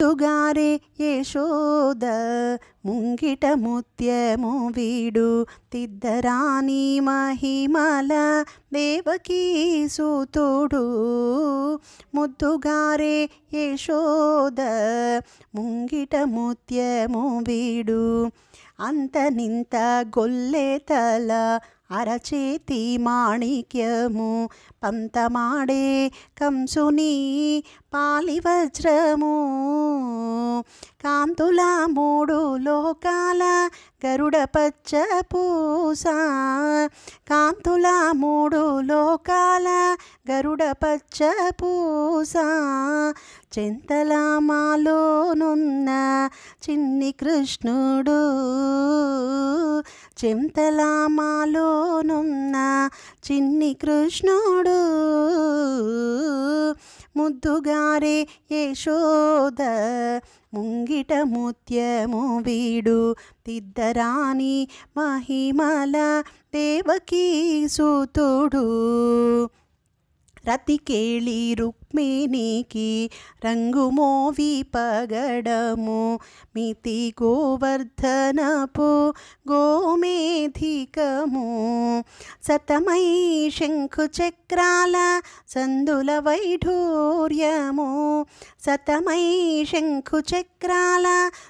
ముద్దుగారే యశోద ముంగిట ముత్యము వీడు తిద్దరాని మహిమల దేవకీ సూతుడు. ముద్దుగారే యశోద ముంగిట ముత్యము వీడు అంతనింత గొల్లెతల అరచేతి మాణిక్యము పంతమాడే కంసుని పాలివజ్రము కాంతుల మూడు లోకాల గరుడ పచ్చ పూస కాంతుల మూడు లోకాల గరుడ పచ్చ పూస చెంతలామాలోనున్న చిన్ని కృష్ణుడు చెంతలామాలోనున్న చిన్ని కృష్ణుడు ముద్దుగారే యశోద ముంగిట ముత్యము వీడు తిద్దరాని మహిమల దేవకీ సూతుడు. రతికేళి రుక్మిణికి రంగుమోవి పగడము మితి గోవర్ధనపు గోమేధికము సతమై శంఖు చక్రాల సందుల వైఢూర్యము సతమై శంఖు చక్రాల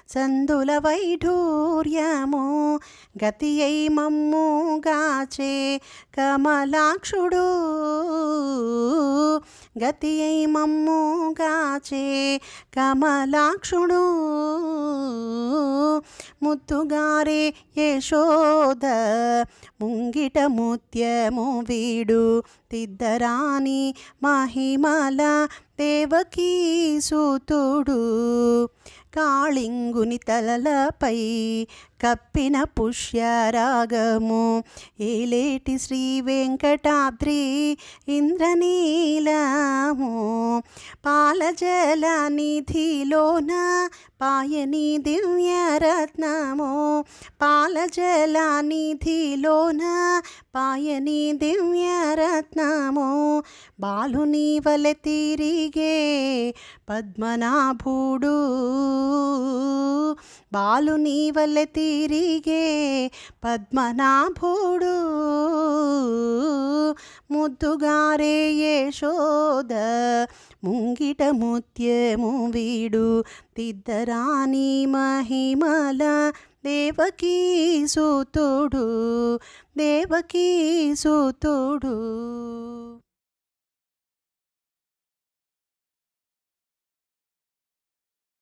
సందుల వైఢూర్యము గతి అయి మమ్ముగాచే కమలాక్షుడు గతి అయి మమ్ముగాచే కమలాక్షుడు ముద్దుగారే యశోద ముంగిట ముత్యము వీడు తిద్దరాని మహిమల దేవకీ సూతుడు. కాళింగుని తలలపై కప్పిన పుష్యరాగము ఏలేటి శ్రీ వెంకటాద్రి ఇంద్రనీలము పాలజల నిధిలోన పాయని దివ్యరత్నము పాలజల నిధిలోన పాయని దివ్యరత్నము బాలుని వలె తిరిగే పద్మనాభుడు బాలుని వలె తిరిగే పద్మనాభుడు ముద్దుగారే యశోద ముంగిట ముత్యము వీడు తిద్దరాని మహిమల దేవకీ సూతుడు దేవకీ సూతుడు.